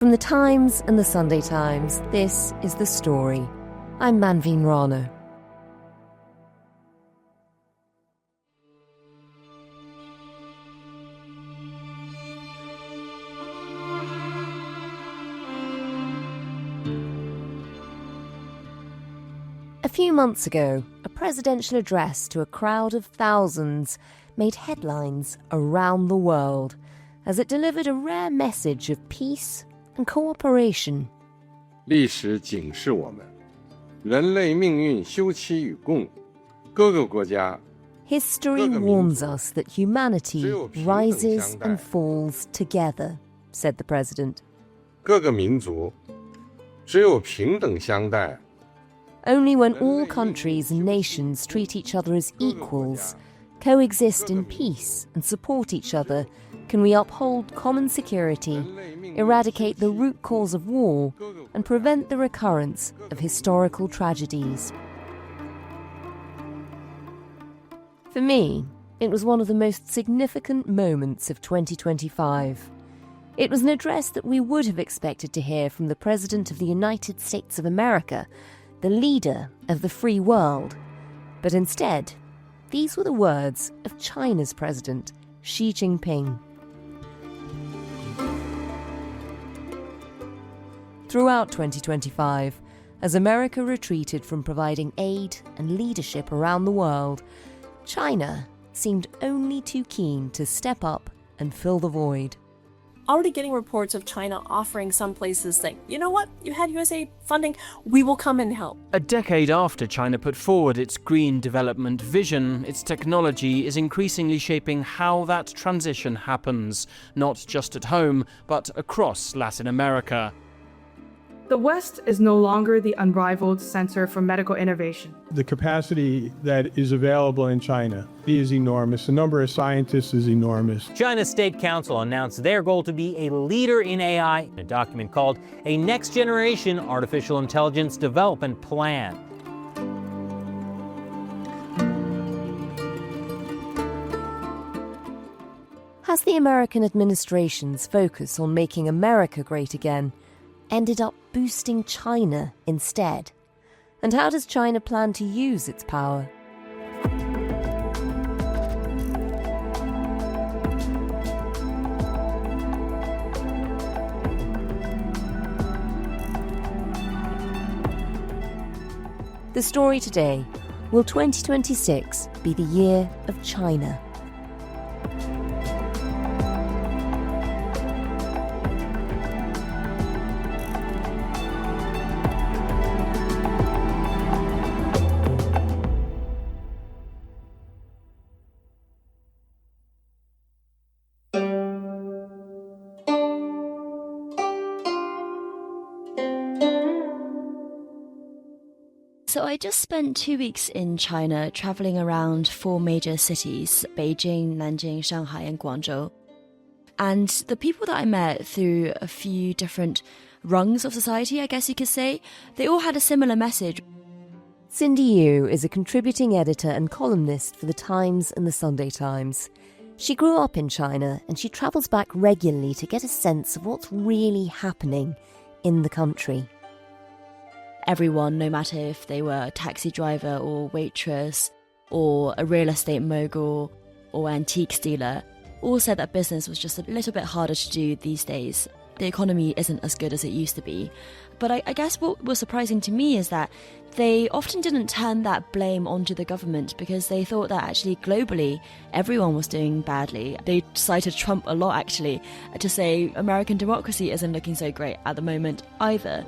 From the Times and the Sunday Times, this is The Story. I'm Manveen Rana. A few months ago, a presidential address to a crowd of thousands made headlines around the world as it delivered a rare message of peace and cooperation. 历史警示我们，人类命运休戚与共，各个国家 History warns us that humanity rises and falls together, said the president. 各个民族只有平等相待。 Only when all countries and nations treat each other as equals, coexist in peace and support each other, can we uphold common security, eradicate the root cause of war, and prevent the recurrence of historical tragedies. For me, it was one of the most significant moments of 2025. It was an address that we would have expected to hear from the President of the United States of America, the leader of the free world. But instead, these were the words of China's President, Xi Jinping. Throughout 2025, as America retreated from providing aid and leadership around the world, China seemed only too keen to step up and fill the void. Already getting reports of China offering some places saying, you know what, you had USA funding, we will come and help. A decade after China put forward its green development vision, its technology is increasingly shaping how that transition happens, not just at home, but across Latin America. The West is no longer the unrivaled center for medical innovation. The capacity that is available in China is enormous. The number of scientists is enormous. China's State Council announced their goal to be a leader in AI in a document called a Next Generation Artificial Intelligence Development Plan. Has the American administration's focus on making America great again ended up boosting China instead? And how does China plan to use its power? The story today: will 2026 be the year of China? So I just spent 2 weeks in China, traveling around 4 major cities: Beijing, Nanjing, Shanghai, and Guangzhou. And the people that I met through a few different rungs of society, I guess you could say, they all had a similar message. Cindy Yu is a contributing editor and columnist for The Times and The Sunday Times. She grew up in China and she travels back regularly to get a sense of what's really happening in the country. Everyone, no matter if they were a taxi driver or waitress or a real estate mogul or antiques dealer, all said that business was just a little bit harder to do these days. The economy isn't as good as it used to be. But I guess what was surprising to me is that they often didn't turn that blame onto the government, because they thought that actually globally everyone was doing badly. They cited Trump a lot, actually, to say American democracy isn't looking so great at the moment either.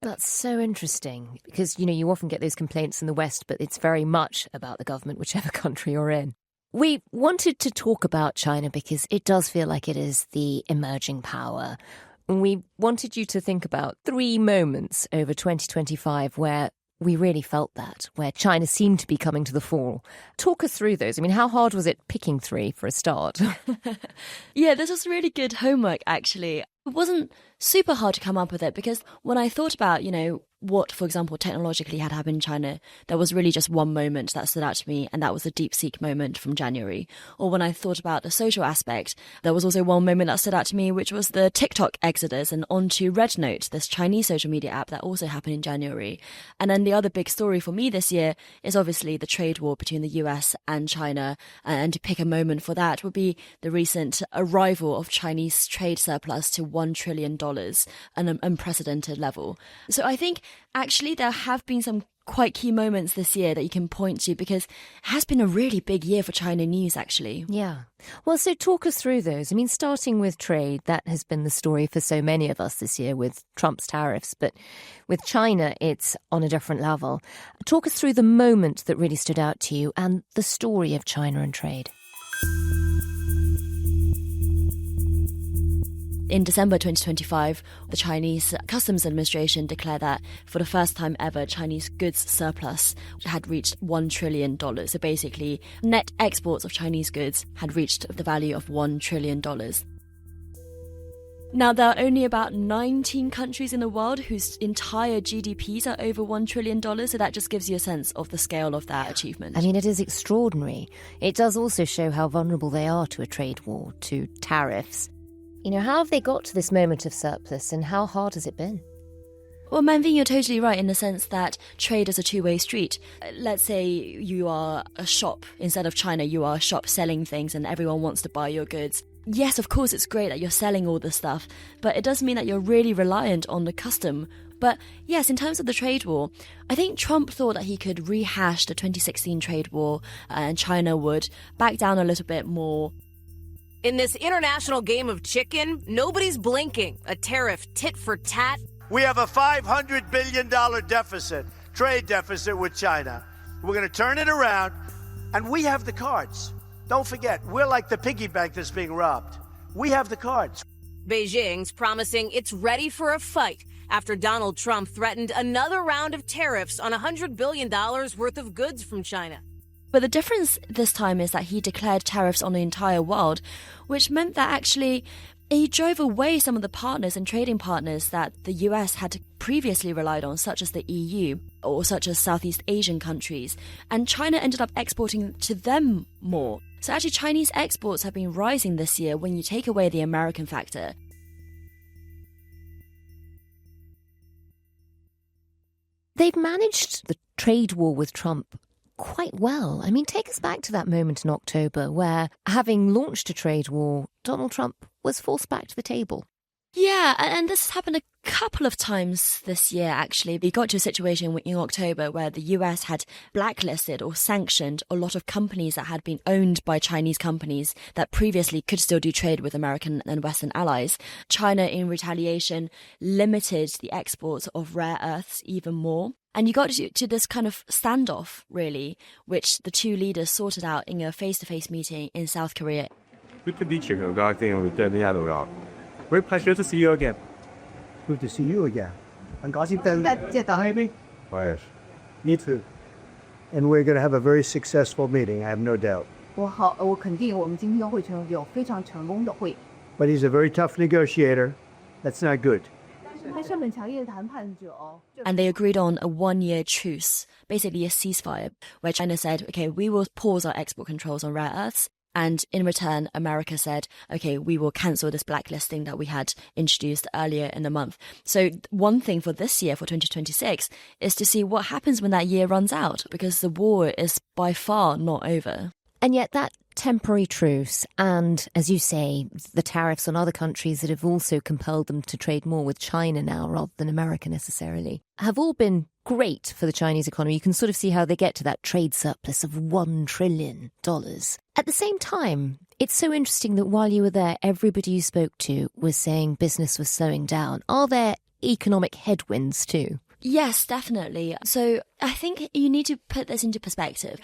That's so interesting because, you often get those complaints in the West, but it's very much about the government, whichever country you're in. We wanted to talk about China because it does feel like it is the emerging power. We wanted you to think about 3 moments over 2025 where we really felt that, where China seemed to be coming to the fore. Talk us through those. I mean, how hard was it picking 3 for a start? Yeah, this was really good homework, actually. It wasn't super hard to come up with it because when I thought about, what, for example, technologically had happened in China, there was really just one moment that stood out to me, and that was the DeepSeek moment from January. Or when I thought about the social aspect, there was also one moment that stood out to me, which was the TikTok exodus and onto RedNote, this Chinese social media app that also happened in January. And then the other big story for me this year is obviously the trade war between the US and China. And to pick a moment for that would be the recent arrival of Chinese trade surplus to $1 trillion, an unprecedented level. So I think actually there have been some quite key moments this year that you can point to because it has been a really big year for China news, actually. Yeah. Well, so talk us through those. I mean, starting with trade, that has been the story for so many of us this year with Trump's tariffs. But with China, it's on a different level. Talk us through the moment that really stood out to you and the story of China and trade. In December 2025, the Chinese Customs Administration declared that for the first time ever, Chinese goods surplus had reached $1 trillion. So basically, net exports of Chinese goods had reached the value of $1 trillion. Now, there are only about 19 countries in the world whose entire GDPs are over $1 trillion, so that just gives you a sense of the scale of that achievement. I mean, it is extraordinary. It does also show how vulnerable they are to a trade war, to tariffs. How have they got to this moment of surplus and how hard has it been? Well, Manveen, you're totally right in the sense that trade is a two-way street. Let's say you are a shop. Instead of China, you are a shop selling things and everyone wants to buy your goods. Yes, of course, it's great that you're selling all this stuff, but it does mean that you're really reliant on the custom. But yes, in terms of the trade war, I think Trump thought that he could rehash the 2016 trade war and China would back down a little bit more. In this international game of chicken, nobody's blinking. A tariff tit for tat. We have a $500 billion deficit, trade deficit with China. We're going to turn it around, and we have the cards. Don't forget, we're like the piggy bank that's being robbed. We have the cards. Beijing's promising it's ready for a fight after Donald Trump threatened another round of tariffs on $100 billion worth of goods from China. But the difference this time is that he declared tariffs on the entire world, which meant that actually he drove away some of the partners and trading partners that the US had previously relied on, such as the EU or such as Southeast Asian countries. And China ended up exporting to them more. So actually Chinese exports have been rising this year when you take away the American factor. They've managed the trade war with Trump quite well. I mean, take us back to that moment in October where, having launched a trade war, Donald Trump was forced back to the table. Yeah, and this has happened a couple of times this year, actually. We got to a situation in October where the US had blacklisted or sanctioned a lot of companies that had been owned by Chinese companies that previously could still do trade with American and Western allies. China, in retaliation, limited the exports of rare earths even more. And you got to this kind of standoff, really, which the two leaders sorted out in a face-to-face meeting in South Korea. Good to meet you. Great pleasure to see you again. Good to see you again. Yes. Me too. And we're going to have a very successful meeting, I have no doubt. But he's a very tough negotiator. That's not good. And they agreed on a one-year truce, basically a ceasefire, where China said, okay, we will pause our export controls on rare earths. And in return, America said, okay, we will cancel this blacklisting that we had introduced earlier in the month. So one thing for this year, for 2026, is to see what happens when that year runs out, because the war is by far not over. And yet that temporary truce and, as you say, the tariffs on other countries that have also compelled them to trade more with China now rather than America necessarily, have all been great for the Chinese economy. You can sort of see how they get to that trade surplus of $1 trillion. At the same time, it's so interesting that while you were there, everybody you spoke to was saying business was slowing down. Are there economic headwinds too? Yes, definitely. So I think you need to put this into perspective.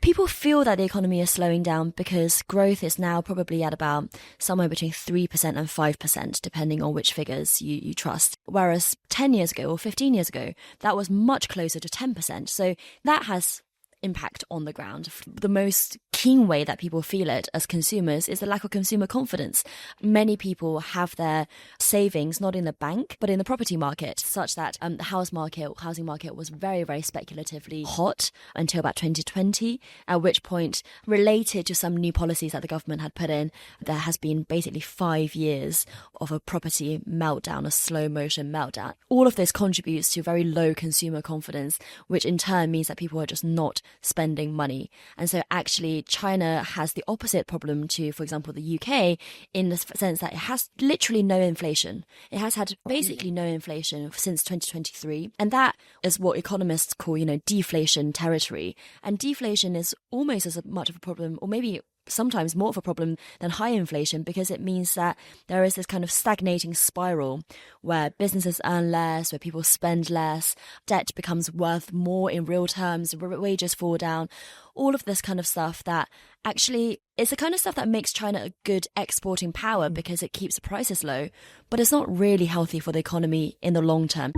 People feel that the economy is slowing down because growth is now probably at about somewhere between 3% and 5%, depending on which figures you trust. Whereas 10 years ago or 15 years ago, that was much closer to 10%. So that has impact on the ground. The most keen way that people feel it as consumers is the lack of consumer confidence. Many people have their savings not in the bank, but in the property market, such that the housing market was very, very speculatively hot until about 2020, at which point, related to some new policies that the government had put in, there has been basically 5 years of a property meltdown, a slow motion meltdown. All of this contributes to very low consumer confidence, which in turn means that people are just not spending money. And so actually China has the opposite problem to, for example, the UK, in the sense that it has literally no inflation. It has had basically no inflation since 2023. And that is what economists call, deflation territory. And deflation is almost as much of a problem, or maybe sometimes more of a problem than high inflation, because it means that there is this kind of stagnating spiral where businesses earn less, where people spend less, debt becomes worth more in real terms, wages fall down, all of this kind of stuff that actually is the kind of stuff that makes China a good exporting power because it keeps the prices low, but it's not really healthy for the economy in the long term.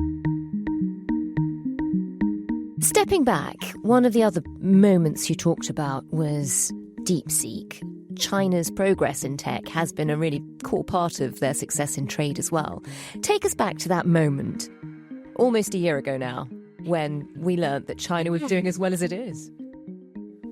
Stepping back, one of the other moments you talked about was DeepSeek. China's progress in tech has been a really core part of their success in trade as well. Take us back to that moment, almost a year ago now, when we learned that China was doing as well as it is.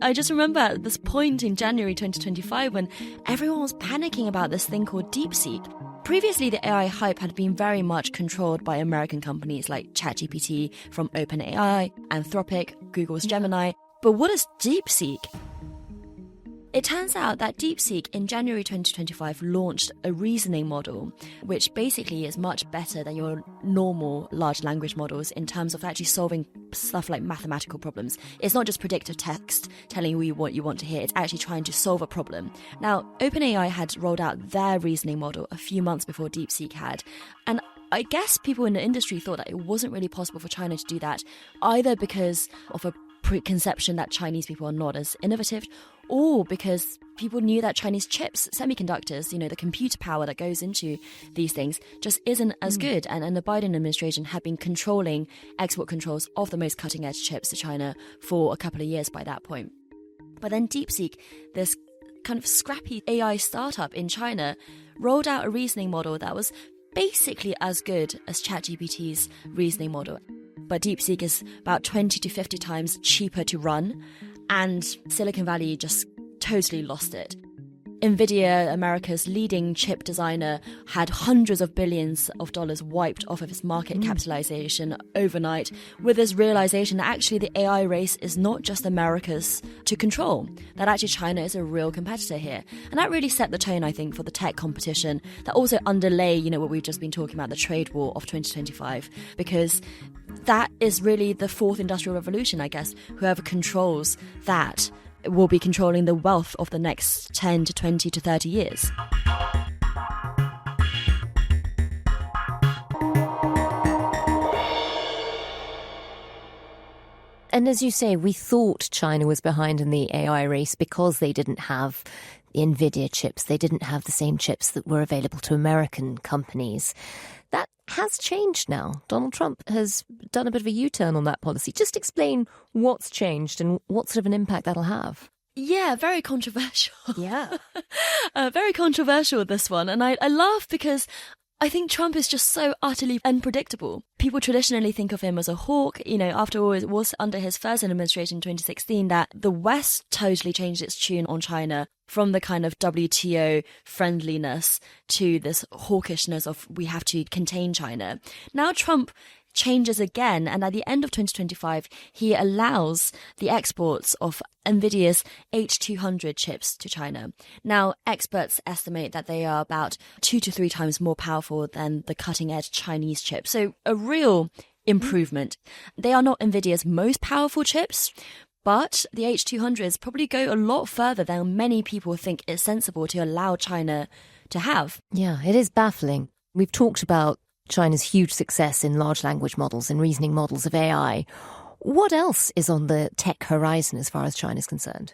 I just remember at this point in January 2025 when everyone was panicking about this thing called DeepSeek. Previously, the AI hype had been very much controlled by American companies like ChatGPT from OpenAI, Anthropic, Google's Gemini. But what is DeepSeek? It turns out that DeepSeek in January 2025 launched a reasoning model, which basically is much better than your normal large language models in terms of actually solving stuff like mathematical problems. It's not just predictive text telling you what you want to hear, it's actually trying to solve a problem. Now, OpenAI had rolled out their reasoning model a few months before DeepSeek had, and I guess people in the industry thought that it wasn't really possible for China to do that, either because of a preconception that Chinese people are not as innovative, or because people knew that Chinese chips, semiconductors, the computer power that goes into these things just isn't as good. And the Biden administration had been controlling export controls of the most cutting edge chips to China for a couple of years by that point. But then DeepSeek, this kind of scrappy AI startup in China, rolled out a reasoning model that was basically as good as ChatGPT's reasoning model. But DeepSeek is about 20 to 50 times cheaper to run, and Silicon Valley just totally lost it. Nvidia, America's leading chip designer, had hundreds of billions of dollars wiped off of its market capitalization overnight, with this realization that actually the AI race is not just America's to control, that actually China is a real competitor here. And that really set the tone, I think, for the tech competition that also underlay, what we've just been talking about, the trade war of 2025, because that is really the fourth industrial revolution, I guess. Whoever controls that will be controlling the wealth of the next 10 to 20 to 30 years. And as you say, we thought China was behind in the AI race because they didn't have the Nvidia chips. They didn't have the same chips that were available to American companies. That has changed now. Donald Trump has done a bit of a U-turn on that policy. Just explain what's changed and what sort of an impact that'll have. Yeah, very controversial. Yeah. Very controversial, this one. And I laugh because I think Trump is just so utterly unpredictable. People traditionally think of him as a hawk. After all, it was under his first administration in 2016 that the West totally changed its tune on China from the kind of WTO friendliness to this hawkishness of we have to contain China. Now Trump changes again, and at the end of 2025, he allows the exports of NVIDIA's H200 chips to China. Now, experts estimate that they are about 2 to 3 times more powerful than the cutting-edge Chinese chips. So a real improvement. They are not NVIDIA's most powerful chips, but the H200s probably go a lot further than many people think is sensible to allow China to have. Yeah, it is baffling. We've talked about China's huge success in large language models and reasoning models of AI. What else is on the tech horizon as far as China's concerned?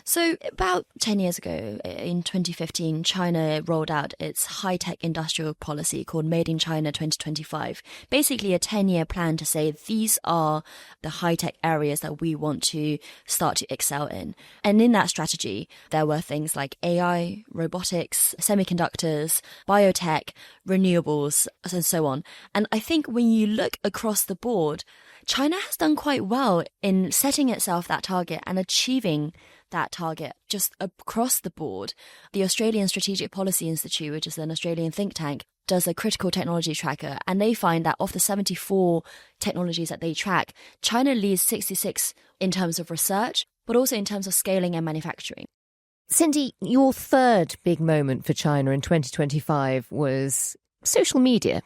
So about 10 years ago, in 2015, China rolled out its high-tech industrial policy called Made in China 2025. Basically a 10-year plan to say these are the high-tech areas that we want to start to excel in. And in that strategy, there were things like AI, robotics, semiconductors, biotech, renewables, and so on. And I think when you look across the board, China has done quite well in setting itself that target and achieving that target just across the board. The Australian Strategic Policy Institute, which is an Australian think tank, does a critical technology tracker, and they find that of the 74 technologies that they track, China leads 66 in terms of research, but also in terms of scaling and manufacturing. Cindy, your third big moment for China in 2025 was social media.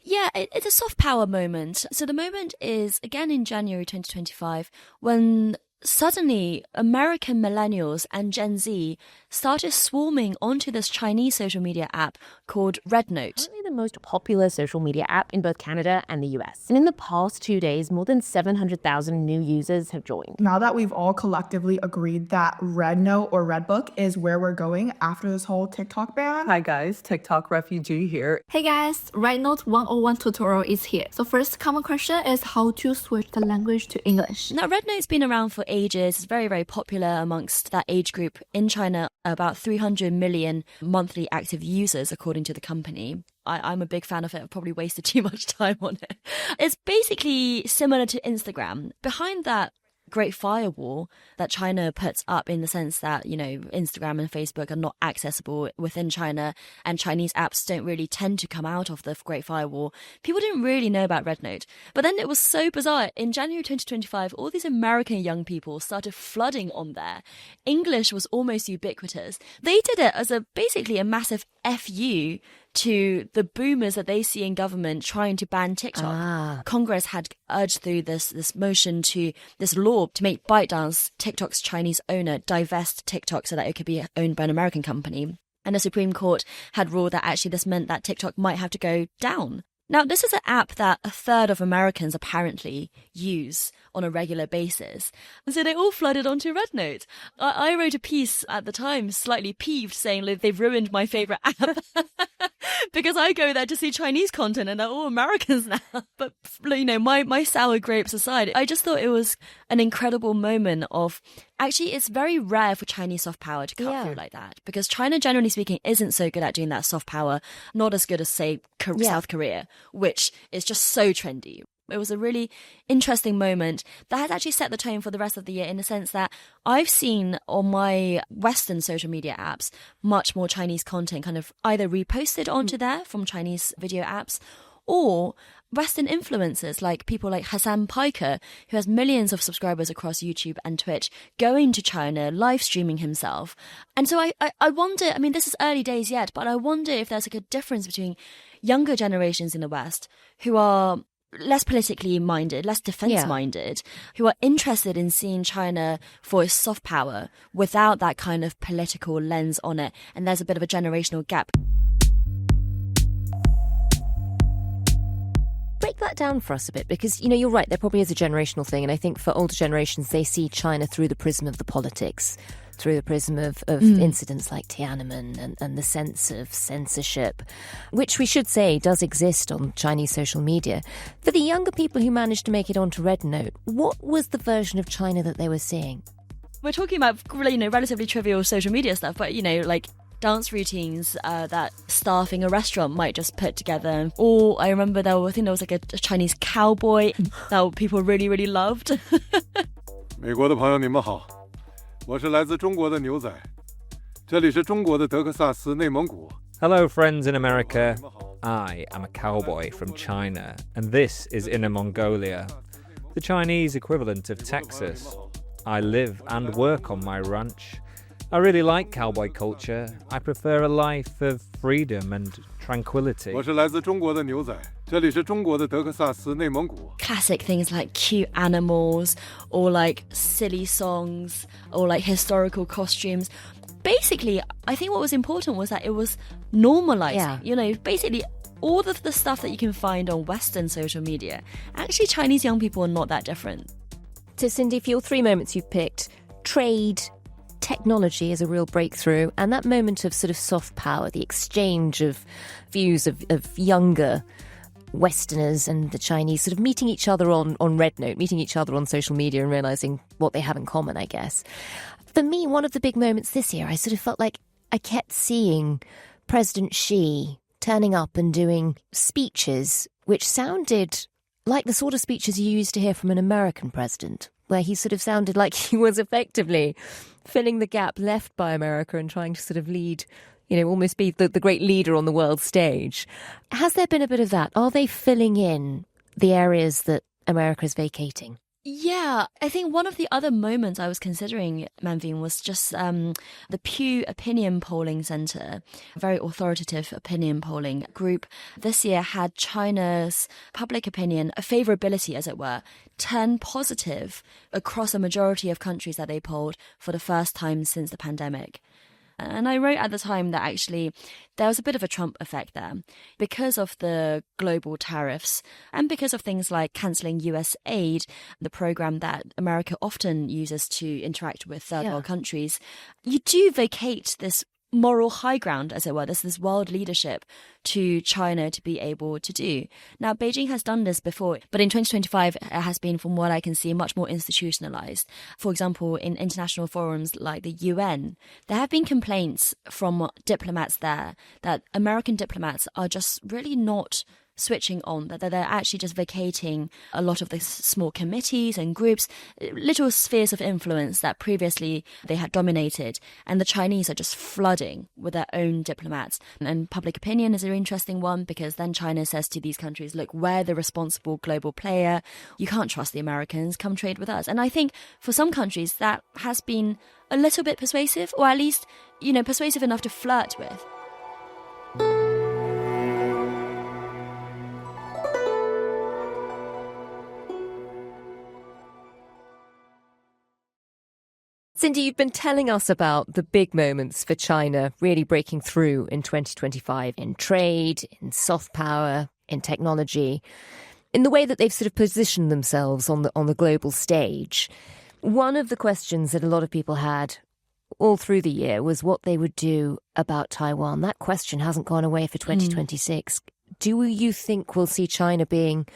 Yeah, it's a soft power moment. So the moment is, again, in January 2025, when suddenly American millennials and Gen Z started swarming onto this Chinese social media app called RedNote. Currently the most popular social media app in both Canada and the US. And in the past 2 days, more than 700,000 new users have joined. Now that we've all collectively agreed that RedNote or Redbook is where we're going after this whole TikTok ban. Hi guys, TikTok refugee here. Hey guys, RedNote 101 tutorial is here. So first common question is how to switch the language to English. Now RedNote's been around for ages. It's very, very popular amongst that age group. In China, about 300 million monthly active users, according to the company. I'm a big fan of it. I've probably wasted too much time on it. It's basically similar to Instagram. Behind that great firewall that China puts up, in the sense that, you know, Instagram and Facebook are not accessible within China and Chinese apps don't really tend to come out of the great firewall. People didn't really know about RedNote. But then it was so bizarre. In January 2025, all these American young people started flooding on there. English was almost ubiquitous. They did it as basically a massive FU to the boomers that they see in government trying to ban TikTok. Congress had urged through this law to make ByteDance, TikTok's Chinese owner, divest TikTok so that it could be owned by an American company. And the Supreme Court had ruled that actually this meant that TikTok might have to go down. Now, this is an app that a third of Americans apparently use on a regular basis. And so they all flooded onto RedNote. I wrote a piece at the time, slightly peeved, saying they've ruined my favourite app. Because I go there to see Chinese content and they're all Americans now. But, you know, my sour grapes aside, I just thought it was an incredible moment of... Actually, it's very rare for Chinese soft power to cut through like that, because China, generally speaking, isn't so good at doing that soft power, not as good as, say, South Korea, which is just so trendy. It was a really interesting moment that has actually set the tone for the rest of the year, in the sense that I've seen on my Western social media apps much more Chinese content kind of either reposted onto there from Chinese video apps, or Western influencers, like people like Hassan Piker, who has millions of subscribers across YouTube and Twitch, going to China, live streaming himself. And so I wonder, I mean, this is early days yet, but I wonder if there's like a difference between younger generations in the West who are less politically minded, less defense-minded, who are interested in seeing China for its soft power without that kind of political lens on it. And there's a bit of a generational gap. Break that down for us a bit, because, you know, you're right, there probably is a generational thing, and I think for older generations, they see China through the prism of the politics, through the prism of incidents like Tiananmen and the sense of censorship, which we should say does exist on Chinese social media. For the younger people who managed to make it onto RedNote, what was the version of China that they were seeing? We're talking about, you know, relatively trivial social media stuff, but, you know, like dance routines that staff in a restaurant might just put together. Or I remember I think there was like a Chinese cowboy that people really, really loved. 美国的朋友你们好，我是来自中国的牛仔，这里是中国的德克萨斯内蒙古。 Hello friends in America, I am a cowboy from China, and this is Inner Mongolia, the Chinese equivalent of Texas. I live and work on my ranch. I really like cowboy culture. I prefer a life of freedom and tranquility. 我是来自中国的牛仔，这里是中国的德克萨斯内蒙古。 Classic things like cute animals, or like silly songs, or like historical costumes. Basically, I think what was important was that it was normalizing. Yeah. You know, basically all of the stuff that you can find on Western social media, actually Chinese young people are not that different. So, Cindy, for your 3 moments you've picked, trade, technology is a real breakthrough, and that moment of sort of soft power, the exchange of views of younger Westerners and the Chinese sort of meeting each other on RedNote, meeting each other on social media and realising what they have in common, I guess. For me, one of the big moments this year, I sort of felt like I kept seeing President Xi turning up and doing speeches which sounded like the sort of speeches you used to hear from an American president, where he sort of sounded like he was effectively filling the gap left by America and trying to sort of lead, almost be the great leader on the world stage. Has there been a bit of that? Are they filling in the areas that America is vacating? Yeah, I think one of the other moments I was considering, Manveen, was just the Pew Opinion Polling Center, a very authoritative opinion polling group, this year had China's public opinion, a favorability, as it were, turn positive across a majority of countries that they polled for the first time since the pandemic. And I wrote at the time that actually there was a bit of a Trump effect there because of the global tariffs and because of things like cancelling US aid, the program that America often uses to interact with third world countries. You do vacate this moral high ground, as it were. There's this world leadership to China to be able to do. Now, Beijing has done this before, but in 2025, it has been, from what I can see, much more institutionalized. For example, in international forums like the UN, there have been complaints from diplomats there that American diplomats are just really not switching on, that they're actually just vacating a lot of the small committees and groups, little spheres of influence that previously they had dominated. And the Chinese are just flooding with their own diplomats. And public opinion is an interesting one, because then China says to these countries, look, we're the responsible global player. You can't trust the Americans. Come trade with us. And I think for some countries that has been a little bit persuasive, or at least, persuasive enough to flirt with. Cindy, you've been telling us about the big moments for China really breaking through in 2025 in trade, in soft power, in technology, in the way that they've sort of positioned themselves on the global stage. One of the questions that a lot of people had all through the year was what they would do about Taiwan. That question hasn't gone away for 2026. Do you think we'll see China being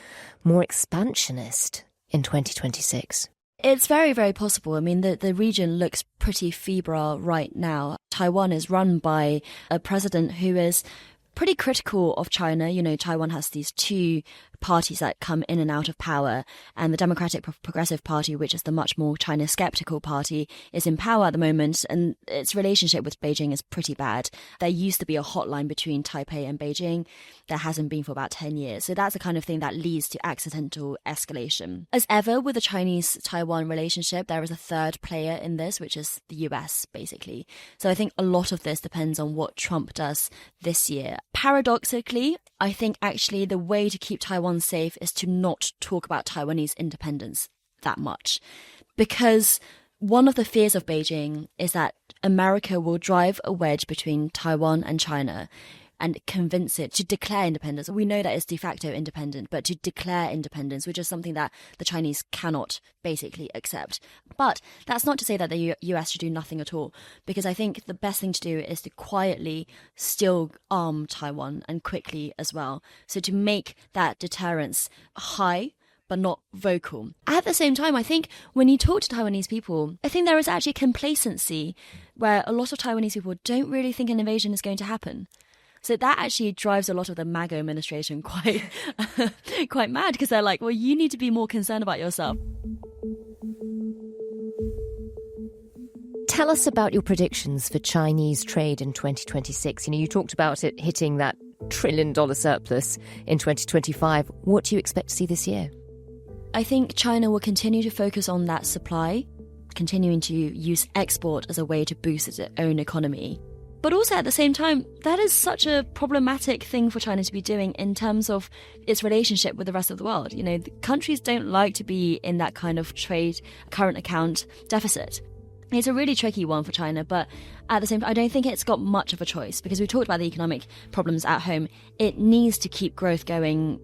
more expansionist in 2026? It's very, very possible. I mean, the region looks pretty febrile right now. Taiwan is run by a president who is pretty critical of China. Taiwan has these two parties that come in and out of power, and the Democratic Progressive Party, which is the much more China skeptical party, is in power at the moment, and its relationship with Beijing is pretty bad. There used to be a hotline between Taipei and Beijing. There hasn't been for about 10 years. So that's the kind of thing that leads to accidental escalation. As ever with the Chinese-Taiwan relationship, there is a third player in this, which is the US, basically. So I think a lot of this depends on what Trump does this year. Paradoxically, I think actually the way to keep Taiwan safe is to not talk about Taiwanese independence that much. Because one of the fears of Beijing is that America will drive a wedge between Taiwan and China and convince it to declare independence. We know that it's de facto independent, but to declare independence, which is something that the Chinese cannot basically accept. But that's not to say that the US should do nothing at all, because I think the best thing to do is to quietly still arm Taiwan, and quickly as well. So to make that deterrence high, but not vocal. At the same time, I think when you talk to Taiwanese people, I think there is actually complacency where a lot of Taiwanese people don't really think an invasion is going to happen. So that actually drives a lot of the MAGA administration quite mad, because they're like, well, you need to be more concerned about yourself. Tell us about your predictions for Chinese trade in 2026. You talked about it hitting that $1 trillion surplus in 2025. What do you expect to see this year? I think China will continue to focus on that supply, continuing to use export as a way to boost its own economy. But also at the same time, that is such a problematic thing for China to be doing in terms of its relationship with the rest of the world. The countries don't like to be in that kind of trade current account deficit. It's a really tricky one for China, but at the same time, I don't think it's got much of a choice, because we talked about the economic problems at home. It needs to keep growth going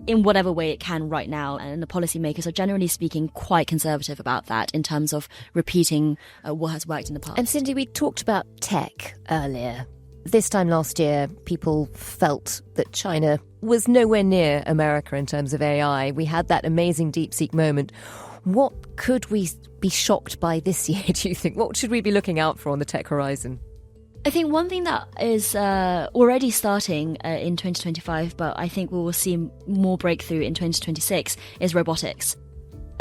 in whatever way it can right now. And the policymakers are generally speaking quite conservative about that in terms of repeating what has worked in the past. And Cindy, we talked about tech earlier. This time last year, people felt that China was nowhere near America in terms of AI. We had that amazing DeepSeek moment. What could we be shocked by this year, do you think? What should we be looking out for on the tech horizon? I think one thing that is already starting in 2025, but I think we will see more breakthrough in 2026, is robotics.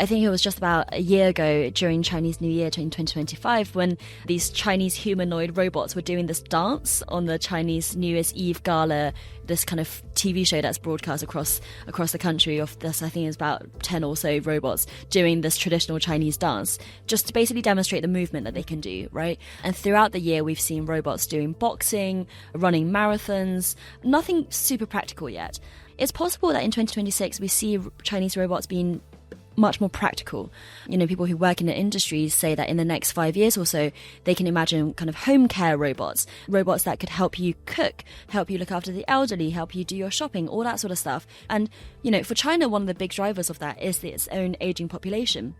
I think it was just about a year ago during Chinese New Year in 2025 when these Chinese humanoid robots were doing this dance on the Chinese New Year's Eve gala, this kind of TV show that's broadcast across the country of this, I think it's about 10 or so robots doing this traditional Chinese dance, just to basically demonstrate the movement that they can do, right? And throughout the year, we've seen robots doing boxing, running marathons, nothing super practical yet. It's possible that in 2026, we see Chinese robots being much more practical. You know, people who work in the industry say that in the next 5 years or so, they can imagine kind of home care robots that could help you cook, help you look after the elderly, help you do your shopping, all that sort of stuff. And, you know, for China, one of the big drivers of that is its own aging population.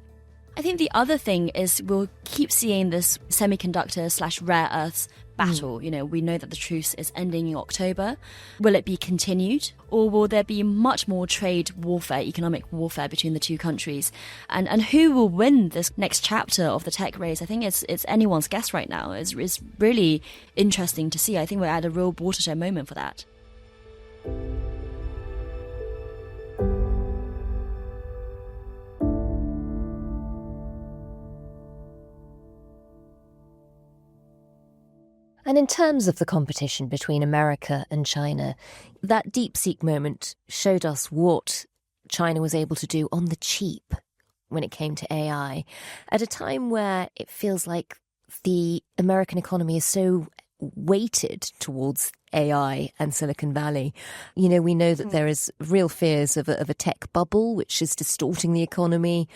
I think the other thing is we'll keep seeing this semiconductor / rare earths battle. You know, we know that the truce is ending in October. Will it be continued, or will there be much more trade warfare, economic warfare between the two countries? And who will win this next chapter of the tech race? I think it's anyone's guess right now. It's really interesting to see. I think we're at a real watershed moment for that. And in terms of the competition between America and China, that DeepSeek moment showed us what China was able to do on the cheap when it came to AI, at a time where it feels like the American economy is so weighted towards AI and Silicon Valley. You know, we know that there is real fears of a tech bubble, which is distorting the economy.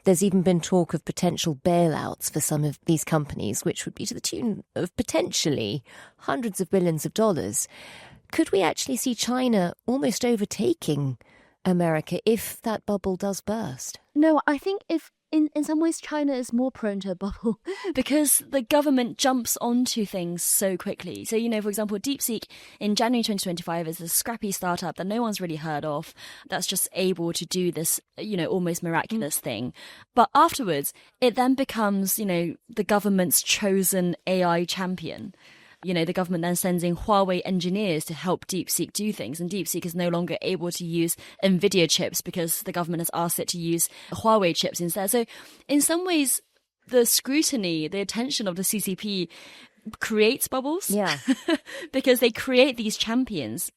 There's even been talk of potential bailouts for some of these companies, which would be to the tune of potentially hundreds of billions of dollars. Could we actually see China almost overtaking America if that bubble does burst? No, I think in some ways China is more prone to a bubble because the government jumps onto things so quickly. So, you know, for example, DeepSeek in January 2025 is a scrappy startup that no one's really heard of that's just able to do this, you know, almost miraculous thing. But afterwards, it then becomes, you know, the government's chosen AI champion. You know, the government then sends in Huawei engineers to help DeepSeek do things, and DeepSeek is no longer able to use NVIDIA chips because the government has asked it to use Huawei chips instead. So in some ways, the scrutiny, the attention of the CCP creates bubbles. Yeah. Because they create these champions.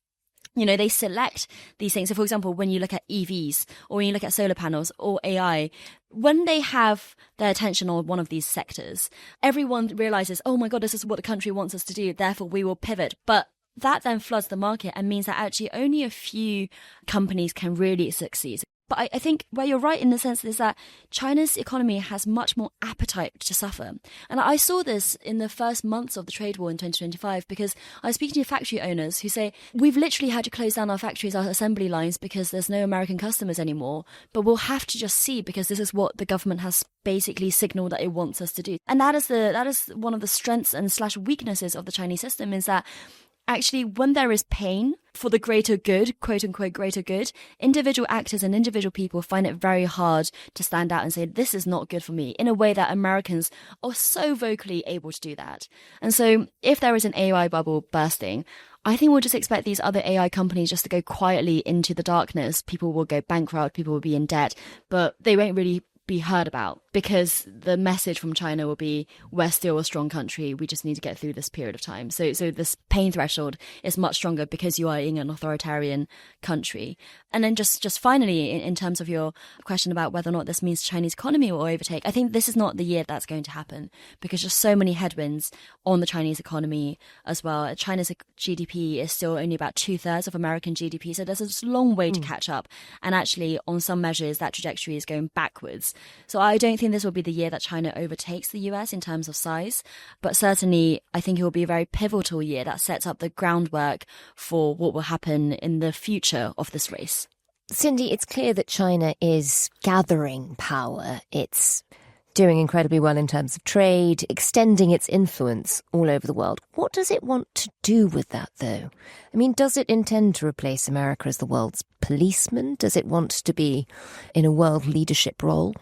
You know, they select these things. So, for example, when you look at EVs or when you look at solar panels or AI, when they have their attention on one of these sectors, everyone realizes, oh my God, this is what the country wants us to do. Therefore, we will pivot. But that then floods the market and means that actually only a few companies can really succeed. But I think where you're right in the sense is that China's economy has much more appetite to suffer. And I saw this in the first months of the trade war in 2025 because I was speaking to factory owners who say, we've literally had to close down our factories, our assembly lines because there's no American customers anymore. But we'll have to just see because this is what the government has basically signaled that it wants us to do. And that is one of the strengths and / weaknesses of the Chinese system is that actually, when there is pain for the greater good, quote unquote, greater good, individual actors and individual people find it very hard to stand out and say, this is not good for me, in a way that Americans are so vocally able to do that. And so if there is an AI bubble bursting, I think we'll just expect these other AI companies just to go quietly into the darkness. People will go bankrupt, people will be in debt, but they won't really be heard about because the message from China will be, we're still a strong country, we just need to get through this period of time. So this pain threshold is much stronger because you are in an authoritarian country. And then just finally, in terms of your question about whether or not this means Chinese economy will overtake, I think this is not the year that's going to happen because there's so many headwinds on the Chinese economy as well. China's GDP is still only about 2/3 of American GDP, so there's a long way to catch up. And actually, on some measures, that trajectory is going backwards. So I don't think this will be the year that China overtakes the US in terms of size, but certainly I think it will be a very pivotal year that sets up the groundwork for what will happen in the future of this race. Cindy, it's clear that China is gathering power. It's doing incredibly well in terms of trade, extending its influence all over the world. What does it want to do with that, though? I mean, does it intend to replace America as the world's policeman? Does it want to be in a world leadership role?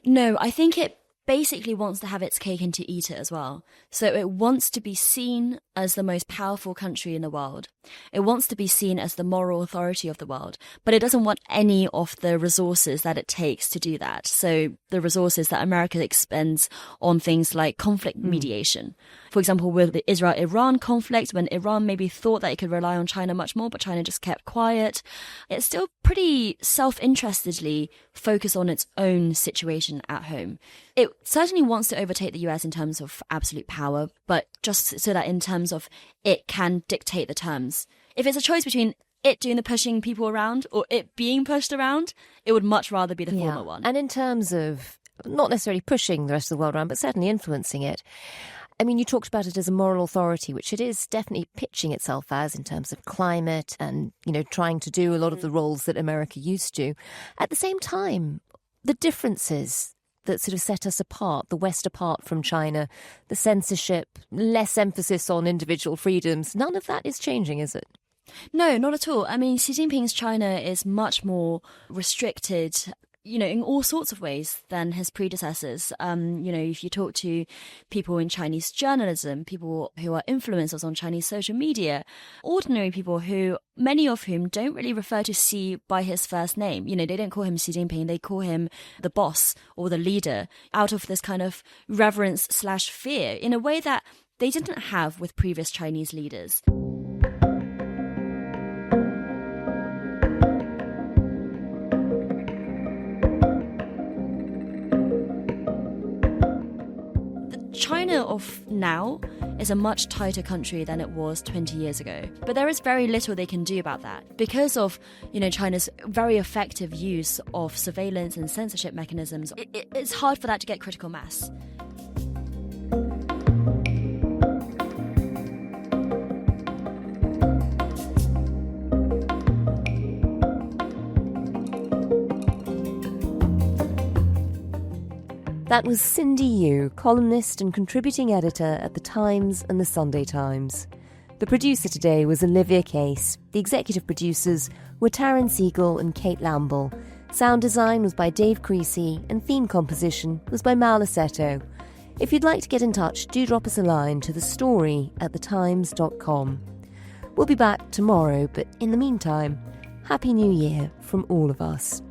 No, I think it basically wants to have its cake and to eat it as well. So it wants to be seen as the most powerful country in the world. It wants to be seen as the moral authority of the world, but it doesn't want any of the resources that it takes to do that. So the resources that America expends on things like conflict mediation. For example, with the Israel-Iran conflict, when Iran maybe thought that it could rely on China much more, but China just kept quiet, it's still pretty self-interestedly focused on its own situation at home. It certainly wants to overtake the US in terms of absolute power, but just so that in terms of it can dictate the terms. If it's a choice between it doing the pushing people around or it being pushed around, it would much rather be the former one. And in terms of not necessarily pushing the rest of the world around, but certainly influencing it, I mean, you talked about it as a moral authority, which it is definitely pitching itself as in terms of climate and, you know, trying to do a lot of the roles that America used to. At the same time, the differences that sort of set us apart, the West apart from China, the censorship, less emphasis on individual freedoms, none of that is changing, is it? No, not at all. I mean, Xi Jinping's China is much more restricted, you know, in all sorts of ways than his predecessors. You know, if you talk to people in Chinese journalism, people who are influencers on Chinese social media, ordinary people who, many of whom don't really refer to Xi by his first name. You know, they don't call him Xi Jinping, they call him the boss or the leader out of this kind of reverence/fear in a way that they didn't have with previous Chinese leaders. China of now is a much tighter country than it was 20 years ago. But there is very little they can do about that because of, you know, China's very effective use of surveillance and censorship mechanisms. It's hard for that to get critical mass. That was Cindy Yu, columnist and contributing editor at The Times and The Sunday Times. The producer today was Olivia Case. The executive producers were Taryn Siegel and Kate Lamble. Sound design was by Dave Creasy and theme composition was by Mal Assetto. If you'd like to get in touch, do drop us a line to thestory@thetimes.com. We'll be back tomorrow, but in the meantime, Happy New Year from all of us.